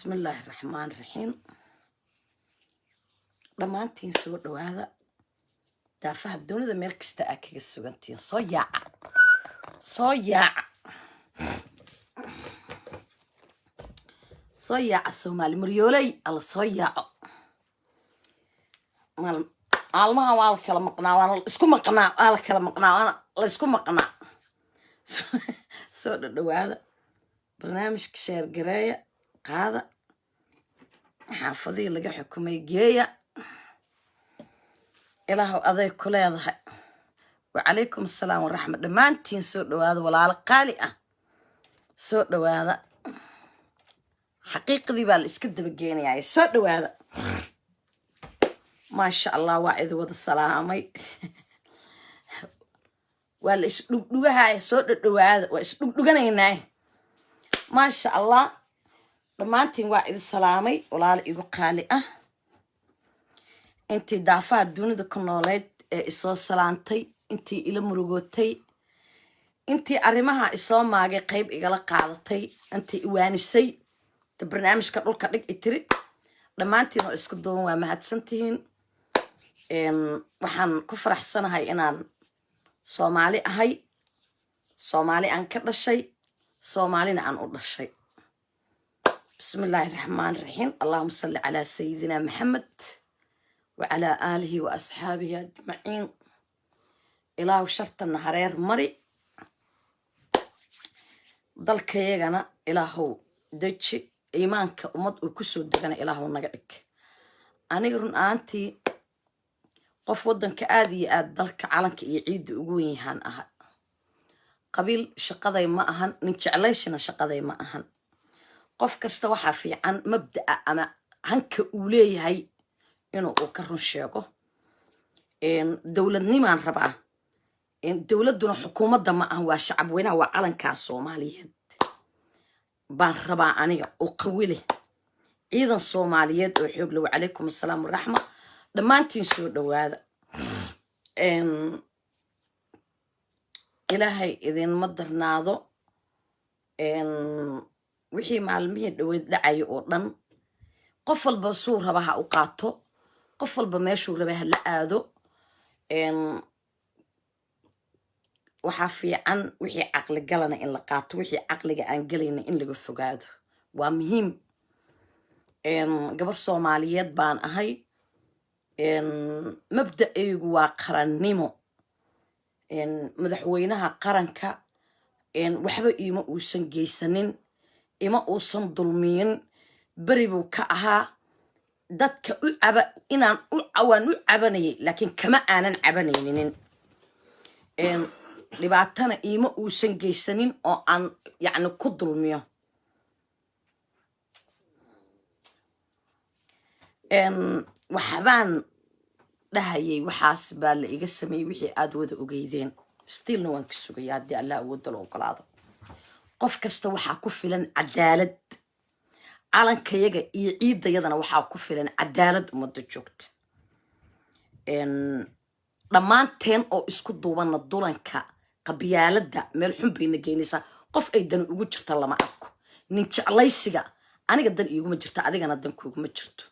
بسم الله الرحمن الرحيم دمانتين سو دواada daafaha dunida meel kasta aa kaga sugantiin soo yaaca Soomaali maryoolay alla soo yaaco maalmaha waa la kala maqnaa waana la kala maqnaa waana la isku maqnaa soo dhawaada barnaamijka sheer gareeya qaada xaafadii laga xukumay geeya ilaahu aday ku leedahay وعليكم السلام ورحمة دمانتين سو دواada walaalo qaali ah soo dhawaada xaqiiqdii baa la iska daba geenayaa soo dhawaada ما شاء الله واعد وذا السلامي ولا isdhugdhugahay soo dhawaada waa isdhugdhuganaynaay ما شاء الله dhammaantiin waa idin salaamay walaalo igu qaali ah intii daafaha dunida ku nooleed ee isoo salaantay intii ila murugootay intii arrimaha isoo maagay qayb igala qaadatay intii iwaanisay ta barnaamijka dhulka dhig itiri dhammaantiin oo isku duuban waa mahadsantihiin waxaan ku faraxsanahay inaan Soomaali ahay Soomaali aan ka dhashay Soomaalina aan u dhashay بسم الله الرحمن الرحيم اللهم صل على سيدنا محمد وعلى آله وأصحابه أجمعين إله شرط النهارير مري ضلك يجنا إلهو دتشي إيمانك ومد وكسو دجنا إلهو نجدك أنا يرون أنتي قف ودن كأدي ضلك علنك يعيد وجوي هان أها قبيل شقضي ما أهن نتشعليشنا شقضي ما أهن qof kasta waxa fiican mabda'a ama hanka uu leeyahay inuu ka run sheego dawladnimaan rabaa dawladuna xukuumadda ma aha waa shacab weynaha waa calanka Soomaaliyeed baan rabaa aniga oo qawile ciidan Soomaaliyeed oo xoog leh walaykum assalaam waraxma dhammaantiin soo dhawaada ilaahay idin madarnaado wixii maalmihii dhaweyd dhacay oo dhan qof walba soo rabaha u qaato qof walba meeshuu rabaha la aado waxa fiican wixii aqli galana in la qaato wixii aqliga aan galayna in laga fogaado waa muhiim gabar Soomaaliyeed baan ahay mabda'aygu waa qarannimo madaxweynaha qaranka waxba iima uusan geysanin ima uusan dulmiyin bari buu ka ahaa dadka u caba inaan u cawaan u cabanayay laakiin kama aanan cabanaynin dhibaatana ima uusan geysanin oo aan yacni ku dulmiyo waxbaan dhahayay waxaas baa la iga sameeyey wixii aad wada ogeydeen stillna waan ka sugayaa haddii allah awoodda la ogolaado qof kasta waxaa ku filan cadaalad calankayaga iyo ciidayadana waxaa ku filan cadaalad umada joogta dhammaanteen oo isku duubana dulanka qabyaaladda meel xun bayna geynaysaa qof ay dan ugu jirta lama arko nin jeclaysiga aniga dan iguma jirta adigana dan kuuguma jirto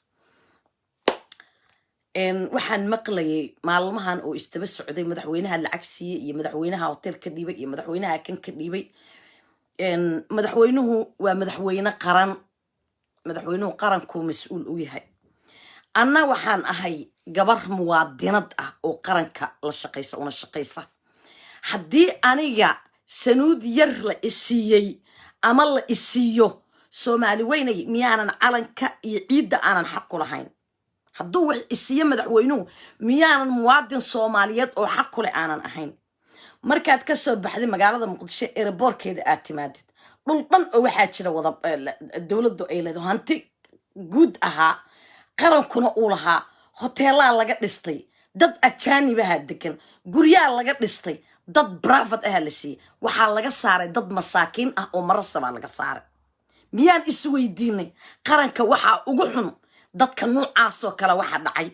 waxaan maqlayay maalmahan oo istaba socday madaxweynaha lacag siiyey iyo madaxweynaha hotel ka dhiibay iyo madaxweynaha kan ka dhiibay madaxweynuhu waa madaxweynuhu qaranku mas'uul u yahay anna waxaan ahay gabar muwaadinad ah oo qaranka la shaqaysa una shaqaysa haddii aniga sanuud yar la isiiyey ama la isiiyo Soomaali weynay miyaanan calanka iyo ciidda aanan xaq u lahayn hadduu wax isiiyo madaxweynuhu miyaanan muwaadin Soomaaliyeed oo xaq u leh aanan ahayn markaad ka soo baxday magaalada Muqdisho airportkeeda aad timaadid dhul dhan oo waxa jira wada dawladdu ay leedahay hanti guud ahaa qarankuna uu lahaa hoteelada laga dhistay dad ajaanibaha degan guryaha laga dhistay dad private ah la siiyay waxa laga saaray dad masaakiin ah oo marasaba laga saaray miyaan isweydiinay qaranka waxa ugu xun dadka noocaas oo kala waxa dhacay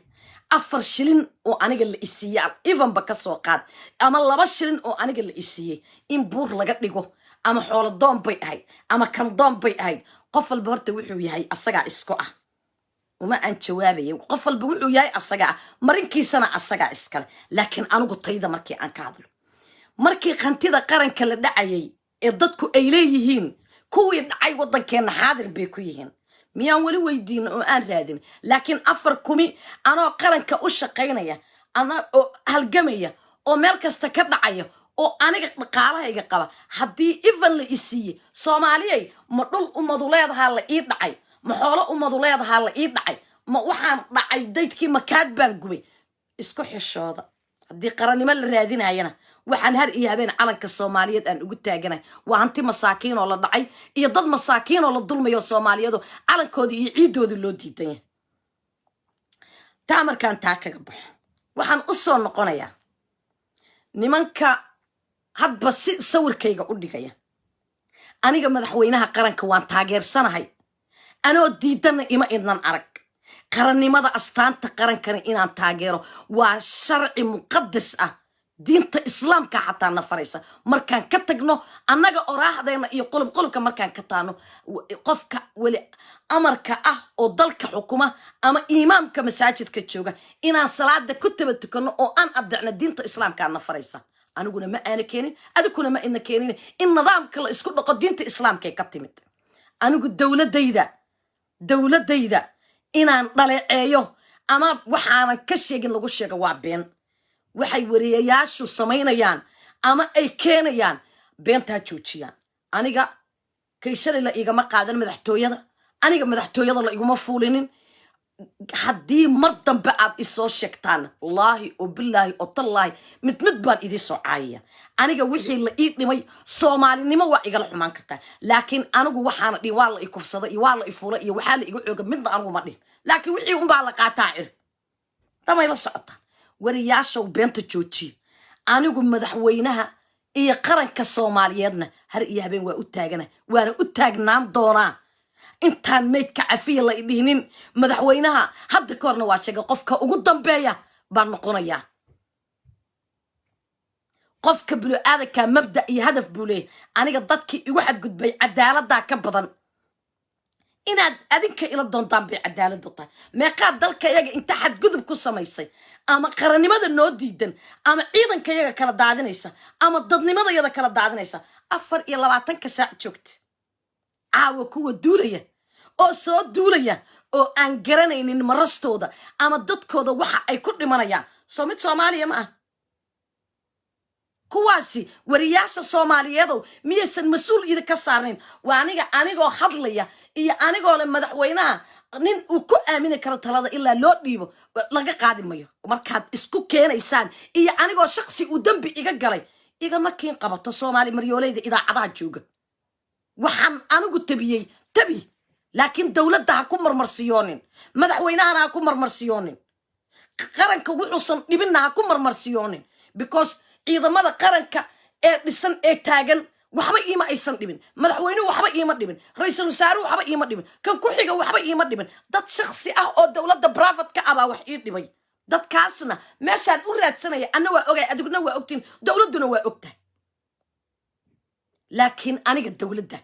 4 shilin oo aniga la isiiyay even ba ka soo qaad ama 2 shilin oo aniga la isiiyay in buur laga dhigo ama xoolo doon bay ahayd ama kan doon bay ahayd qof walba horta wuxuu yahay asagaa isku ah uma aan jawaabayo qof walba wuxuu yahay asagaa marinkiisana asagaa iskale laakiin anigu tayda markii aan ka hadlo markii qantida qaranka la dhacayay ee dadku ay leeyihiin kuwii dhacay waddankeena xaadir bay ku yihiin miyaan weli weydiin oo aan raadin laakiin 4,000 anoo qaranka u shaqaynaya ana oo halgamaya oo meel kasta ka dhacaya oo aniga dhaqaalahayga qaba haddii even la isiiye soomaaliyay ma dhul umadu leedahaa la ii dhacay ma xoolo umadu leedahaa la ii dhacay ma waxaan dhacay daydkii makaad baan gubay isku xishooda haddii qarannimo la raadinayana waxaan har iyo habeen calanka Soomaaliyeed aan ugu taaganay waa hanti masaakiin oo la dhacay iyo dad masaakiin oo la dulmayo Soomaaliyeedu calankoodii iyo ciidoodii loo diidan yahay taa markaan taa kaga baxo waxaan u soo noqonayaa nimanka hadba si sawirkayga u dhigaya aniga madaxweynaha qaranka waan taageersanahay anoo diidana ima idnan arag qarannimada astaanta qarankana inaan taageero waa sharci muqaddas ah diinta islaamka xataa nafaraysa markaan ka tagno annaga oraaxdeena iyo qolobka markaan ka taano qofka wali amarka ah oo dalka xukuma ama imaamka masaajidka jooga inaan salaada ku tabatukano oo aan adecna diinta islaamka nafaraysa aniguna ma aana keenin adikuna ma ina keenin in nidaamka la isku dhaqo diinta islaamka ka timid anigu dawladayda inaan dhaleeceeyo ama waxaanan ka sheegin lagu sheego waa been waxay wariyayaashu samaynayaan ama ay keenayaan beentaa joojiyaan aniga kayshalay la igama qaadan madaxtooyada aniga madaxtooyada la iguma fuulinin haddii mar dambe aad isoo sheegtaan wallaahi oo bilaahi oo tallaahi mid baan idii soo caayaya aniga wixii la ii dhimay soomaalinimo waa igala xumaan kartaa laakiin anigu waxaana dhihin waa la i kufsada iyo waa la i fuula iyo waxaa la igu xooga midna anigu ma dhihin laakiin wixii unbaa la qaataa cir damay la socotaa wariyaashow beenta joojiye anigu madaxweynaha iyo qaranka Soomaaliyeedna har iyo habeen waa u taagana waana u taagnaan doonaa intaan meydka cafiya la idhinin madaxweynaha hadda koorna waa sheegay qofka ugu dambeeya baan noqonayaa qofka bini'aadamka mabda iyo hadaf buu leeyahay aniga dadkii igu xadgudbay cadaaladda ka badan inaad adinka ila doontaan bay cadaaladu tahay meeqaad dalka iyaga inta xadgudub ku samaysay ama qarannimada noo diidan ama ciidanka iyaga kala daadinaysa ama dadnimada iyada kala daadinaysa 24 saac joogta caawa kuwa duulaya oo soo duulaya oo aan garanaynin marastooda ama dadkooda waxa ay ku dhimanayaan soo mid Soomaaliya ma ah kuwaasi wariyaasha Soomaaliyeedu miyaysan mas'uul idinka saarnayn waa anigoo hadlaya iyo anigoo le madaxweynaha nin uu ku aamini karo talada ilaa loo dhiibo laga qaadi mayo markaad isku keenaysaan iyo anigoo shakhsi uu dambi iga galay igama keen qabato Soomaali maryoolayda idaacadaha jooga waxaan anigu tabi laakiin dawladda ha ku marmarsiyoonin madaxweynahana ha ku marmarsiyoonin qaranka wuxuusan dhibinna ha ku marmarsiyoonin because ciidamada qaranka ee dhisan ee taagan waxba iima aysan dhibin madaxweynuhu waxba iima dhibin ra'iisul wasaaruhu waxba iima dhibin kan ku xiga waxba iima dhibin dad shakhsi ah oo dawladda private ka aba wax ii dhibay dadkaasna meeshaan u raadsanaya anna waa ogay adiguna waa ogtiin dawladuna waa ogtahay laakiin aniga dawladda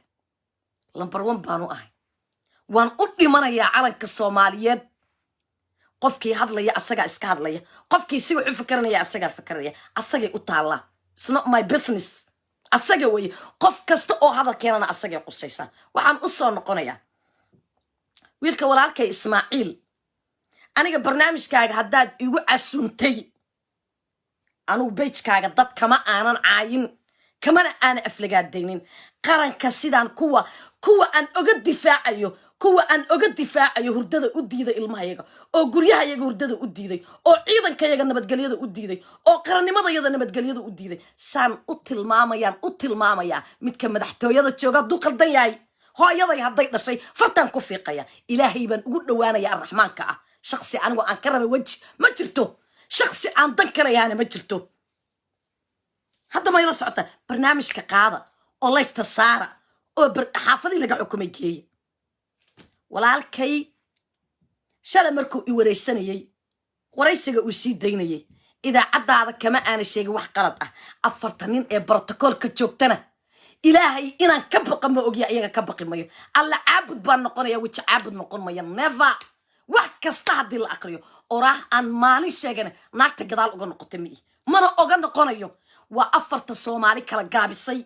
lambar 1 baanu ahay waan u dhimanayaa calanka Soomaaliyeed qofkii hadlaya asaga iska hadlaya qofkii si wuxuu fikranaya asaga fikranaya asagay u taala it's not my business asaga way qof kasta oo hadalkeena asagay qusaysan waxaan u soo noqonayaa wiilka walaalkay Ismaaciil aniga barnaamijkaaga haddaad igu casuuntay anu page-kaaga dad kama aanan caayin kamana aan aflagaadaynin qaranka sidaan kuwa aan oga difaacayo hurdada u diiday ilmahayaga oo guryahayaga hurdada u diiday oo ciidankayaga nabadgelyada u diiday oo qarannimadayada nabadgelyada u diiday saan u tilmaamayaa midka madaxtooyada jooga hadduu qaldan yahay hooyaday hadday dhashay fartaan ku fiiqaya ilaahay baan ugu dhowaanaya arraxmaanka ah shakhsi anigu aan ka raba weji ma jirto shakhsi aan dan kalayaana ma jirto hadda ma ila socota barnaamijka qaada oo layfta saara oo xaafadii laga xukumay geeyay walaalkay shala markuu i wareysanayay waraysiga uu sii daynayay idaacadaada kama aana sheegin wax qalad ah 40 nin ee protocol ka joogtana إلهي إنا كبق ما أجي أيها كبق مايو الله عبد بان نقول يا وش عبد نقول مايا never وحكستهدي الأقريو وراه أن مالي شيء ناكت جدال أقول قتمي ما أنا أقول نقول يو وأفرت الصومالي كلا جابسي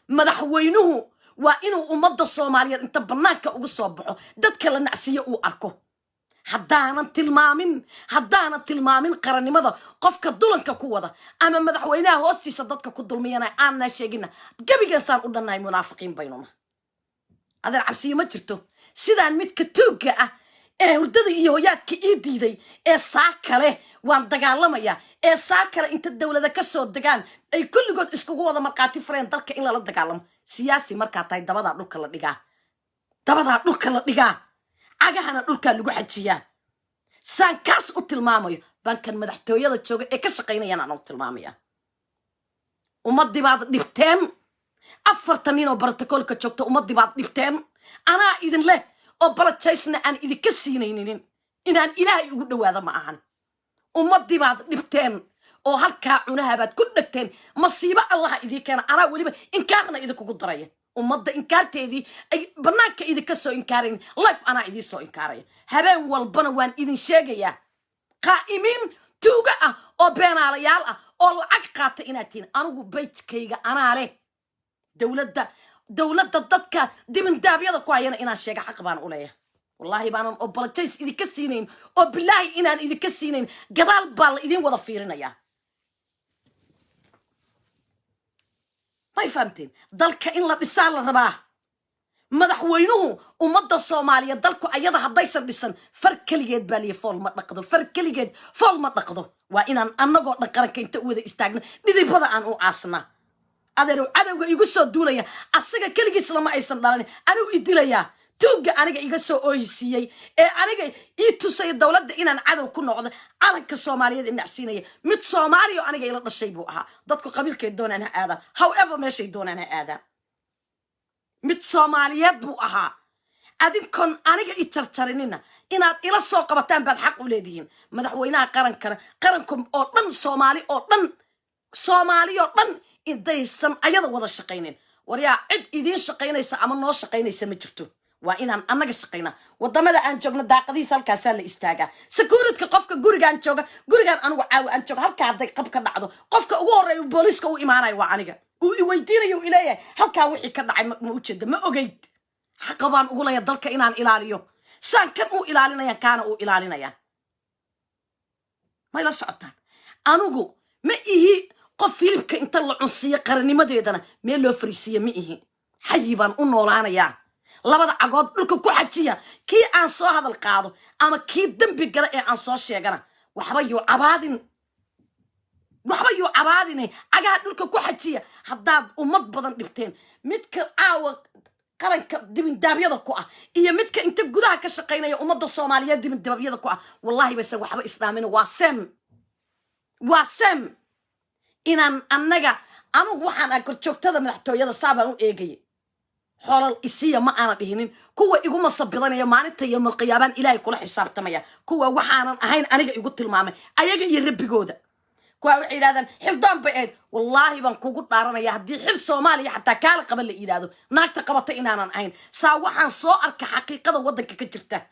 مدحوينه وإنه أمضى الصومالية أنت بناك أقصبحه دت كلا نعسية وأركو حدانا تلمامين قرني ماذا قفك الدولن كقوة أما مدحوينها وأستي صدتك كدولمينا أنا شيءنا قبل جسار قلنا منافقين بيننا هذا العبسية ما جرتو سيدان ميت كتوجة ورددي يويات كإيدي دي ساكله وان دجال مايا ساكله أنت الدولة ذاك الصوت دجال أي كل جود إسكوا هذا مركاتي فرين دلك إلا لا دجالهم سياسي مركاتي دبضع لك الله دجا دبضع لك الله دجا عجهنا لك اللي حجيا سان كاس التلمامي بان كان مدحتوية الشوق كشقينا ينا التلمامية ومضي بعض دبتين أفرتنين وبرتكول كشوكت ومضي بعض دبتين أنا إذن له وبرتشيسنا أن إذا كسينين إن أن إلهي يقول هذا معهن ومضي بعض دبتين أو هالكاعنها بعد كل دبتين مصيبة الله إذا كان أنا ولي إن كان إذا كقدرية ومضى إنكار تيدي أي برناك إذا كسو إنكارين لايف أنا إذا سو إنكاري هبان والبنوان إذن شاقيا قائمين توقع أو بين عليال أو العقات إناتين أنا بيت كيغا أنا عليه دولة ضدك دي من دابيضة كوايانا إنا شاقا حقبان أوليه والله بانا أبالتيس إذا كسينين وبالله إنان إذا كسينين قدال بال إذن وضفيرنا يا ما يفهمتين دالك إن لا بسال رباه مدحوينه ومضى الصومالية دالكو أيضا هدايسر بسن فركليجيد بالي فول ما نقضو فركليجيد فول ما نقضو وإنان أنقو نقرن كنت وذا استاغنا لذي بدا أنو عاصنا أدرو يقصو دوليا أساقا كليجي سلما أيسان دالاني أنو إدليا توقع أنيقا يقصو أويسيي أنيقا يتوسي الدولة دا إنان عدو كنا عدو عالنك الصومالية دي نعسيني مت صوماليو أنيقا يلقى الشي بوها دادكو قبيل كي دون أنها آذان however ماشي دون أنها آذان mid Soomaaliyeed buu ahaa adinkoon aniga i tartarinina inaad ila soo qabataan baad xaq u leedihiin madaxweynaha qaranka oo dhan Soomaali oo dhan indaysan ayada wada shaqeyneen wariya cid idin shaqeynaysa ama noo shaqeynaysa ma jirto waa inaan anaga shaqeyna wadamada aan joogno daaqadiisa halkaas la istaaga security qofka gurigaan anigu caaw aan joogo halka haday qab ka dhacdo qofka ugu horeeyo booliska u imaanay waa aniga ويديني وإليه هلكا وحي كدعي موجد ما أجيد حقبان أقول يا ضلك إنان إلاليو سان كان أو إلالينا يا كان أو إلالينا يا ما يلا سعطان أنوجو ما إيه قفيل كإنت العنصية قرني ما ديدنا ما لو فريسية ما إيه حيبان أنولانا يا لبدا عقود لك كحجية كي أنصو هذا القاضي أما كي دم بقرأ أنصو شيئا وحبيو عباديني عقاد لك كحجية haddaad ummad badan dhibteen midka caawa qaranka dibin daabyada ku ah iyo midka inta gudaha ka shaqeynaya ummadda Soomaaliyeed dibin daabyada ku ah wallahi bas waxba islaamina waa sam inaan anagu waxaan aan korjoogtada madaxtooyada saabaan u eegay xoolal isiya ma aan dhihinin kuwa igu masabidanaya maalinta iyo malqiyaabaan ilaahay kula xisaabtamaya kuwa waxaanan ahayn aniga igu tilmaamay ayaga iyo rabbigooda كوا وحيدان حل دام بعيد والله بنكوجو دارنا يا هدي حل سومالي حتى كان قبل الإيرادو ناك تقبضت إننا عين ساوحن صار كحقيقة ودك كجرته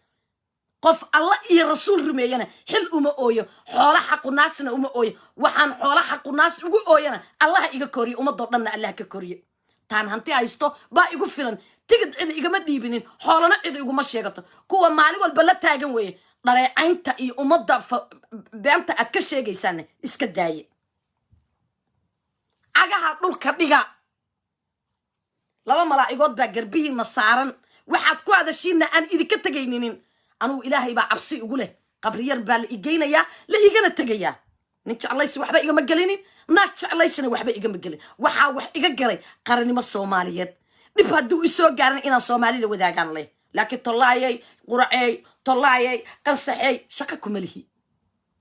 قف الله يا رسول رمينا حل أويو حول حق الناس أويو وحن حول حق الناس أوينا الله يجا كوري ضرنا الله ككوري تان هنتي عايزتو با يقول فلان تجد عند يجا مديبين حولنا عند يقول ماشي قطع كوا مالي والبلد تاجن ويه داري عينتا إيه ومضى بأنت أكشي جيسان إسكداي عجها نول كبيجا لما ملاقيقود بقربيه نصارن واحد كوا هذا الشيء أن إذا كنت جينين أنا إلهي بعبسي يقوله قبرير بال إجينا يا لا إجينا تجيا نتش الله يسوي وحبا إجا مجلينين نتش الله يسوي وحبا إجا مجلين وح إجا جري قرني ما الصوماليات نبهدو يسوي قارن إنا صومالي لو ذا قال لي لكن طلعي قرعي طلعي قصحي شقكم ملهي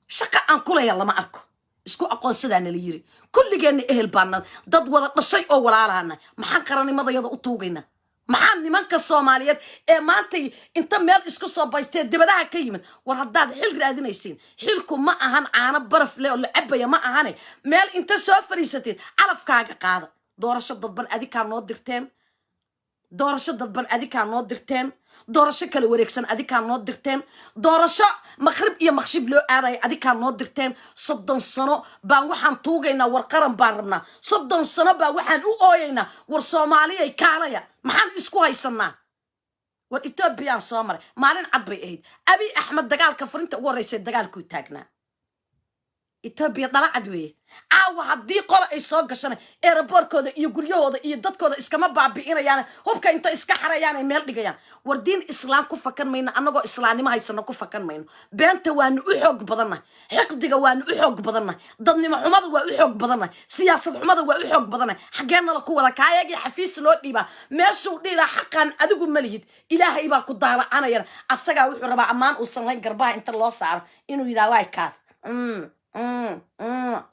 شقة أن كلها يلا ما أركو اسكو أقول سدان اللي يري كل جاني إهل بانا ضد ولا الشيء أو ولا لهنا محن قرني ماذا يضع طوقنا محن منك الصوماليات ما أنت مال اسكو صوبايستي دبدها كيمن ورهداد حل قاعدين يسين حلكم ما أهان عنا برف ليه ولا عبية ما أهاني مال أنت سوفريستين على فكاك قاعدة doorasho dadban adikaa noo dirteen doorasho dadban adikaa noo dirteen doorasho kala wareegsan adikaa noo dirteen doorasho maqrib iyo maqshib loo aadaya adikaa noo dirteen 30 sano baan waxaan tuugaynaa war qaran baan rabnaa 30 sano baa waxaan u ooyaynaa war soomaaliyay kaalaya maxaan isku haysanaa war etoobiyaan soo maray maalin cad bay ahayd abi axmed dagaalka furinta ugu horreysay dagaalkuu taagnaa etoobiya dhala cad weeye caawa haddii qola ay soo gashana eeraboorkooda iyo guryahooda iyo dadkooda iskama baabi'inayaan hubka inta iska xarayaan ay meel dhigayaan war diin islaam ku fakan mayno annagoo islaamnimo haysano ku fakan mayno beenta waanu u xoog badannahay xiqdiga waanu u xoog badannahay dadnimo xumada waa u xoog badannahay siyaasad xumada waa u xoog badannahay xaggeenna la ku wada kaayagii xafiis loo dhiibaa meeshuu dhiilaa xaqaan adigu ma lihid ilaahay baa ku daalacanayana asagaa wuxuu rabaa ammaan uusan lahayn garbaha inta loo saaro inuu yidhaha waay kaas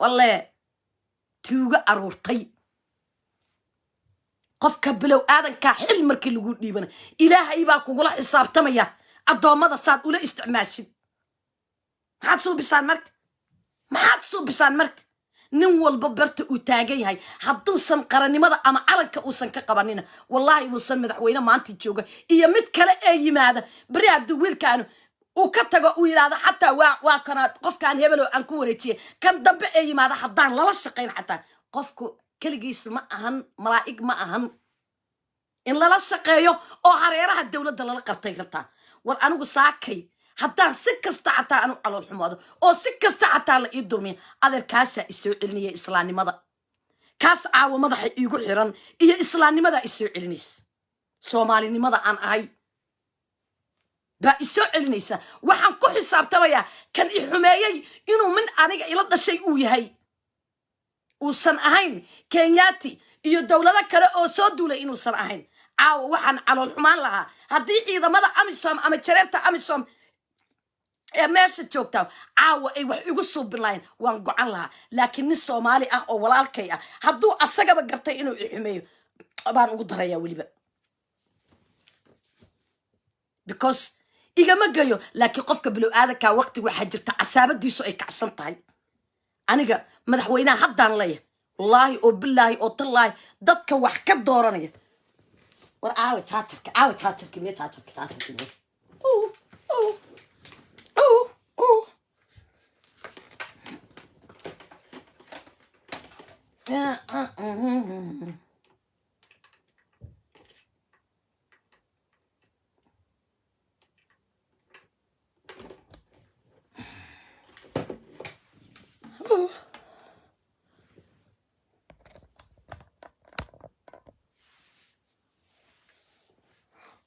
walle tuuga aruurtay qofka bilow aadankaa xil markii lagu dhiibana ilaahay baa kugula xisaabtamaya addoommada saad ula isticmaashid maxaad suubisaan marka nin walba barta uu taagan yahay hadduusan qarannimada ama calanka uusan ka qabanina wallaahi uusan madaxweyne maanta jooga iyo mid kale ee yimaada beri hadduu wiilkaanu uu ka tago uu yidhaahdo xataa waa kana qofkaan hebelo aan ku wareejiyey kan dambe ee yimaada haddaan lala shaqayn xataa qofku keligiis ma ahan malaa'ig ma ahan in lala shaqeeyo oo hareeraha dowladda lala qabtay rabtaa war anigu saakay haddaan si kasta xataa anu calool xumaado oo si kasta xataa la ii dulmiya adeerkaasaa isoo celinaya islaamnimada kaas caawa madaxa iigu xiran iyo islaamnimadaa isoo celinaysa soomaalinimada aan ahay baa isoo celinaysa waxaan ku xisaabtamayaa kan i xumeeyey inuu min aniga ila dhashay uu yahay uusan ahayn kenyaati iyo dowlado kale oo soo duulay inuusan ahayn caawa waxaan calool xumaan lahaa haddii ciidamada amisom ama jareerta amisom ee meesha joogtaa caawa ay wax igu suubin lahayn waan gocan lahaa laakiin nin soomaali ah oo walaalkay ah hadduu asagaba gartay inuu i xumeeyo baan ugu darayaa weliba because igama gayo laakiin qofka bilow aadankaa waqti waxaa jirta casaabadiisu ay kacsan tahay aniga madaxweynaha haddaan leeyahay wallaahi oo bilaahi oo tallaahi dadka wax ka dooranaya war caawa jaajarka miya jaajarka miya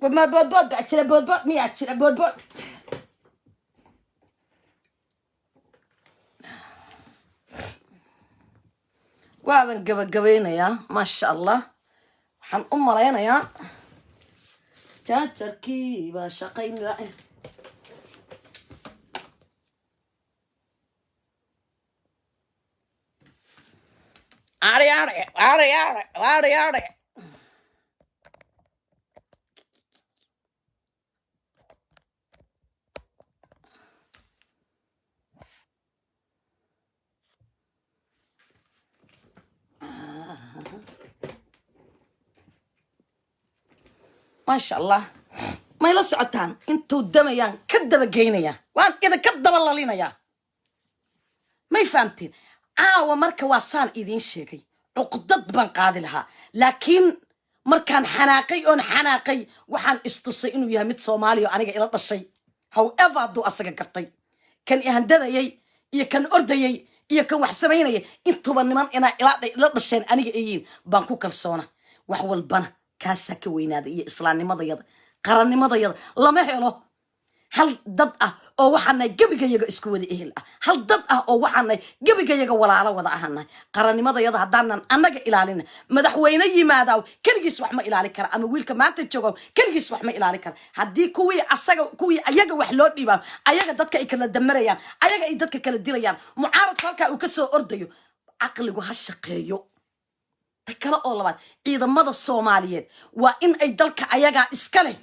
ما بود أشيله بود مي أشيله بود وابن قبينا يا ما شاء الله حن رينا يا تركي بشقين لا عاري ما شاء الله ما يلص عتان انتو دميان كدب جينيا وان اذا كدب الله لينا يا ما يفهمتين ومركا واسان اذين شيكي عقدت بان قادي لها لكن مركان حناقي وحان استصي انو يهمت صومالي وانيقا الى الشيء however دو اساقا قرطي كان اهنددايي iyo kan ordayay iyo kan wax sameynay intuba niman ina ila dhasheen aniga eeyeen baan ku kalsoona wax walbana kaasa ka weynaada iyo islaamnimadayada qarannimadayada lama helo hal dad ah oo waxaanay gabigayaga isku wada ehel ah hal dad ah oo waxaanay gabigayaga walaalo wada ahanay qarannimadayada hadaanan annaga ilaalin madaxweyne yimaadaw kaligiis wax ma ilaalin kara ama wiilka maanta joogo kaligiis wax ma ilaalin kara hadii kuwii ayaga wax loo dhiibaa ayaga dadka ay kala damarayaan ayaga ay dadka kala dilayaan mucaaradka halka uu ka soo ordayo aqligu ha shaqeeyo takala oo labaad ciidamada Soomaaliyeed waa in ay dalka ayaga iska leh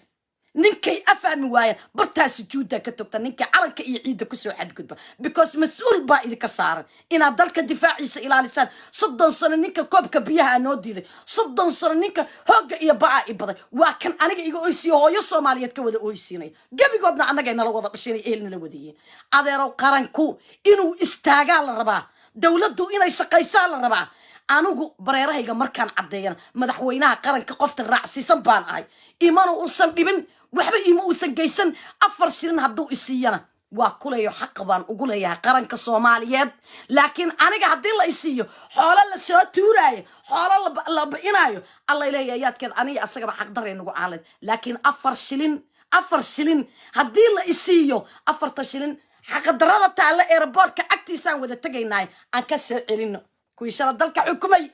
ninkay afahmi waayeen bartaa sujuudda ka togta ninkay calanka iyo ciidda kusoo xadgudba because mas-uul baa idinka saaran inaad dalka difaaciisa ilaalisaan 30 sano ninka koobka biyaha noo diiday 30 sano ninka hooga iyo baa i baday waa kan aniga iga oysiyo hooyo Soomaaliyeed ka wada oysiinay gabigoodna anaga inala wada dhashay ehelna la wadiyeen adeerow qaranku inuu istaagaa la rabaa dawladdu inay shaqaysaa la rabaa anugu bareerahayga markaan cadeeyana madaxweynaha qaranka qofta raacsiisan baan ahay imana uusan dhibin waxba ima uusan geysan 4 shilin hadduu isiiyana waa kuleeyo xaq baan ugu leeyahay qaranka Soomaaliyeed laakiin aniga haddii la isiiyo xoolo la soo tuuraayo xoolo la bixinayo alla ilaahay yaadkeed aniga asagaba xaq dareen ugu aalad laakiin 4 shilin haddii la isiiyo 4 shilin xaq darada taala airportka agtiisaan wada tagaynaa aan ka soo celino kuwiishada dalka xukumay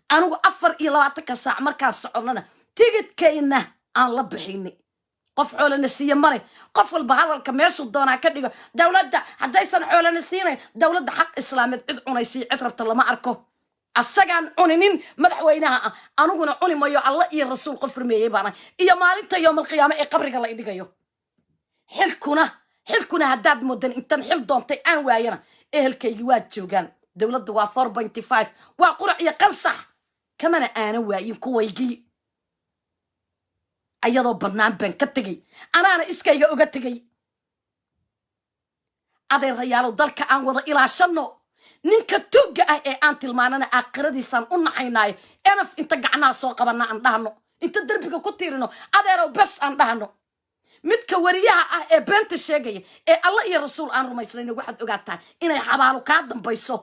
anugu 24 saac markaas soconana tigidkayna aan la bixinay qof xoolana siiya male qof walba hadalka meeshu doonaa ka dhigo dawladda haddaysan xoolana siinay dawladda xaq islaameed cid cunaysi cid rabta lama arko asagaan cuninin madaxweynaha anuguna cuni mayo alla iyo rasuul qof rumeeyay baana iyo maalinta yawmal qiyaama ee qabriga la dhigayo xilkuna haddaad moodan intan xil doontay aan waayana ehelkaygi waa joogaan dawladda waa 4.5 waa qurac iyo qalsax kamana aana waayin kuwaygii ayadoo bannaan baan ka tegay anaana iskayga uga tegay adeerayaalow dalka aan wada ilaashano ninka tuugga ah ee aan tilmaanana aakhiradiisaan u naxaynaayo enaf inta gacnaha soo qabana aan dhahno inta derbiga ku tiirino adeerow bes aan dhahno midka wariyaha ah ee beenta sheegaya ee alla iyo rasuul aan rumaysnayn waxaad ogaataa inay xabaalo kaa dambayso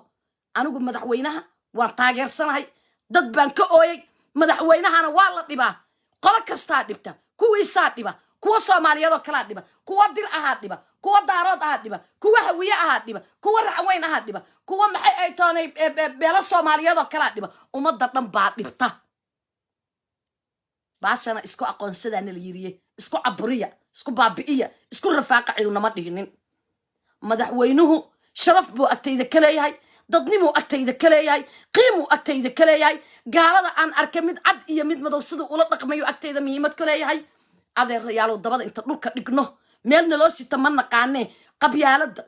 anigu madaxweynaha waan taageersanahay dad baan ka ooyay madaxweynahana waa la dhibaa qolo kastaa dhibta kuwiisaa dhiba kuwa Soomaaliyeed kala dhiba kuwa dir ahaa dhiba kuwa daarood ahaa dhiba kuwa hawiye ahaa dhiba kuwa raxweyn ahaa dhiba kuwa maxay ay toonay beela Soomaaliyeed kala dhiba umada dhan baa dhibta baasana isku aqoonsadana la yiriye isku caburiya isku baabi'iya isku rafaaqa ciduna dhiginin madaxweynuhu sharaf buu agtayda ka leeyahay dadnimo agtayda ka leeyahay qiimo agtayda ka leeyahay gaalada aan arkay mid cad iyo mid madow sidoo ula dhaqmayo agtayda muhiimad ka leeyahay adeerayaalow dabada inta dhulka dhigno meelna loo sita ma naqaane qabyaalada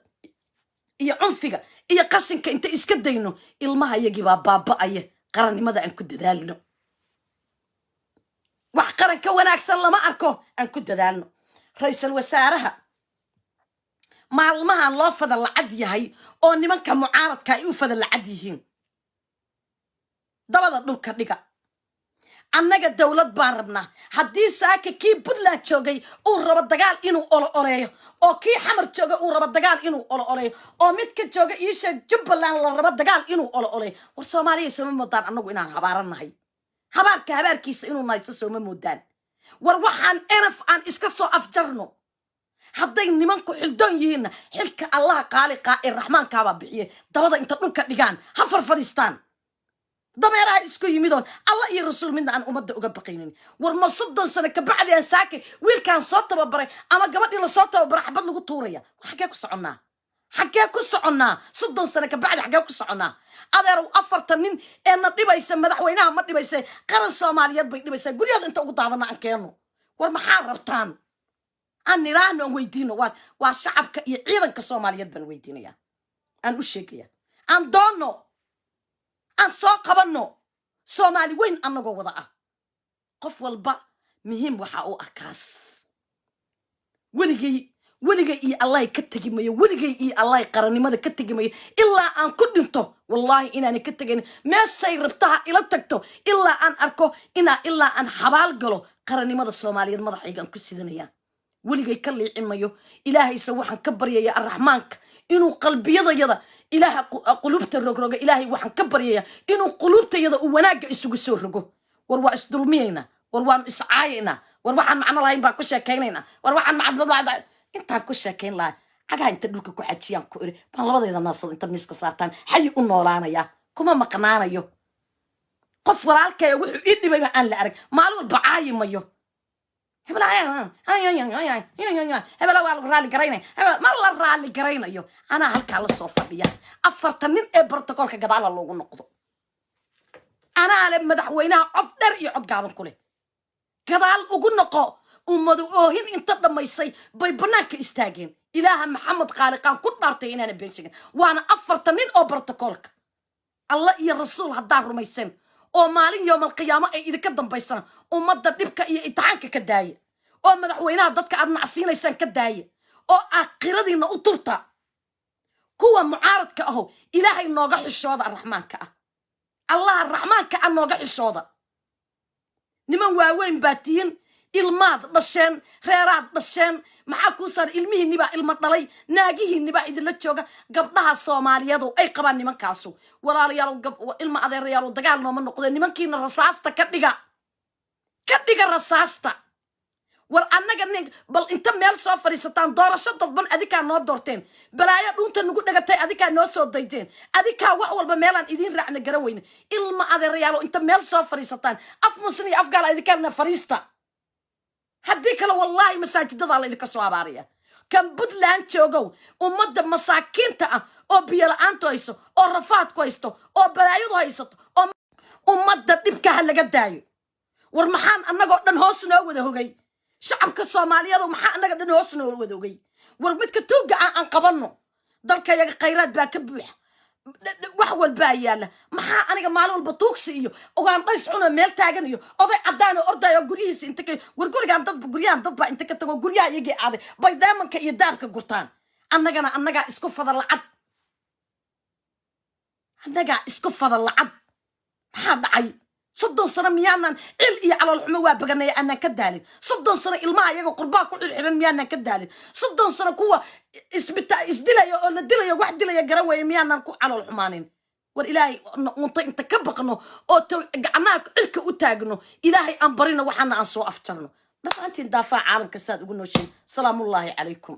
iyo cunfiga iyo qashinka inta iska dayno ilmaha yagi baa baaba'aya qarannimada aan ku dadaalno wax qaran ka wanaagsan lama arko aan ku dadaalno ra'iisul wasaaraha maalmahan loo fadal lacag yahay oo nimanka mucaaradka ay u fadal lacag yihiin dabada dhulka dhiga annaga dawlad baan rabnaa haddii saaka kii Puntland joogay uu rabo dagaal inuu ololeeyo oo kii xamar jooga uu rabo dagaal inuu ololeeyo oo mid ka jooga isha Jubbaland la rabo dagaal inuu ololeeyo war Soomaaliya soo ma moodaan annagu inaan habaaranahay habaarkiisa inuu nayso soo ma moodaan war waxaan enaf aan iska soo afjarno hadday nimanku xildoon yihiin xilka Allah qaaliqa ee raxmaanka baa bixiye dabada inta dhulka dhigaan ha farfadistaan dameeraha isku yimidoon Allah iyo rasuul midna aan umada uga baqaynin war ma 30 sano ka bacdi aan saaki wiilkaan soo tababaray ama gabadhii la soo tababaray xabad lagu tuuraya xagee ku soconnaa 30 sano ka bacdi xagee ku soconnaa adeerow 4 nin ee na dhibaysa madaxweynaha ma dhibaysa qaran Soomaaliyeed bay dhibaysa guriyada inta ugu daadana aan keeno war maxaa rabtaan aan niraahno aan weydiino waa shacabka iyo ciidanka Soomaaliyeed baan weydiinaya aan u sheegaya aan doono aan soo qabanno Soomaali weyn annagoo wada ah qof walba muhiim waxa uu ah kaas weligay iyo Allah ka tagi mayo weligay iyo Allah qarannimada ka tagi mayo ilaa aan ku dhinto wallahi inaan ka tagin meeshay rabtaha ila tagto ilaa aan arko ilaa aan xabaal galo qarannimada Soomaaliyeed madaxayga aan ku sidanaya weligay ka liicin mayo ilaahaysa waxaan ka baryayaa arraxmaanka inuu qalbiyadayada ilaaha qulubta rogroga ilaahay waxaan ka baryayaa inuu qulubtayada u wanaaga isugu soo rogo war waa isdulmiyayna war waan iscaayayna war waxaan macno lahayn baa ku sheekaynayna war waxaan macadbada intaan ku sheekayn lahaa cagaa inta dhulka ku xajiyaan ku iri baan labadeeda naasad inta miiska saartaan xayi u noolaanaya kuma maqnaanayo qof walaalkay wuxuu ii dhibay aan la arag maalin walba caayi mayo hebla waa raali garaynay ma la raali garaynayo anaa halkaa la soo fadhiya 4 nin ee protocolka gadaala loogu noqdo anaa le madaxweynaha cod dheer iyo cod gaaban ku leh gadaal ugu noqo ummadu oohin inta dhammaysay bay bannaanka istaageen ilaaha maxamed qaaliqaan ku dhaartay inaana been sheegin waana 40 nin oo bartakoolka allah iyo rasuul haddaa rumaysan oo maalin yoomal qiyaamo ay idinka dambaysana ummadda dhibka iyo imtixaanka ka daaya oo madaxweynaha dadka aad nacsiinaysaan ka daaya oo aakhiradiina u turta kuwa mucaaradka aho ilaahay nooga xishooda arraxmaanka ah allah arraxmaanka ah nooga xishooda niman waaweyn baa tihiin ilmaad dhasheen reeraad dhasheen maxaa kuu saaran ilmihiinnibaa ilma dhalay naagihiinnibaa idinla jooga gabdhaha soomaaliyeedu ay qabaan nimankaasu walaalayaal ilma adeerayaal dagaal nooma noqdeen nimankiina rasaasta ka dhiga rasaasta war annaga nin bal inta meel soo fadhiisataan doorasho dadban adikaa noo doorteen balaayo dhuunta nagu dhagatay adikaa noo soo daydeen adikaa wax walba meelaan idiin raacna garan weyne ilma adeerayaalo inta meel soo fadhiisataan af muslim iyo afgaala idinkaana fadhiista haddii kale wallaahi masaajidadaa la idinka soo abaaraya kan puntland joogow ummadda masaakiinta ah oo biyo la-aantu hayso oo rafaadku haysto oo balaayadu haysato oo ummadda dhibka ha laga daayo war maxaan annagoo dhan hoos noo wada hogay shacabka soomaaliyeed maxaa annaga dhan hoos noo wada hogay war midka tuuga aan qabanno dalkayaga khayraad baa ka buuxa wax walbaa yaala maxaa aniga maalin walba tuugsi iyo ogaan dhays cuna meel taagan iyo oday caddaan oo ordayo guryihiisa inta ka war guryahan dad baa inta ka tago guryaha iyagii aaday bay daamanka iyo daabka gurtaan annagaa isku fada lacag maxaa dhacay 30 sano miyaanan cil iyo calool xumo waa baganaya aanan ka daalin 30 sano ilmaha iyaga qurbaa ku xirxiran miyaanan ka daalin 30 sano kuwa isdilaya oo la dilaya wax dilaya garan weeye miyaanan ku calool xumaanin war ilaahay unta inta ka baqno oo gacnaha cilka u taagno ilaahay aan barino waxaana aan soo afjarno dhammaantiin daafaa caalamka saad ugu nooshin salaamullaahi calaykum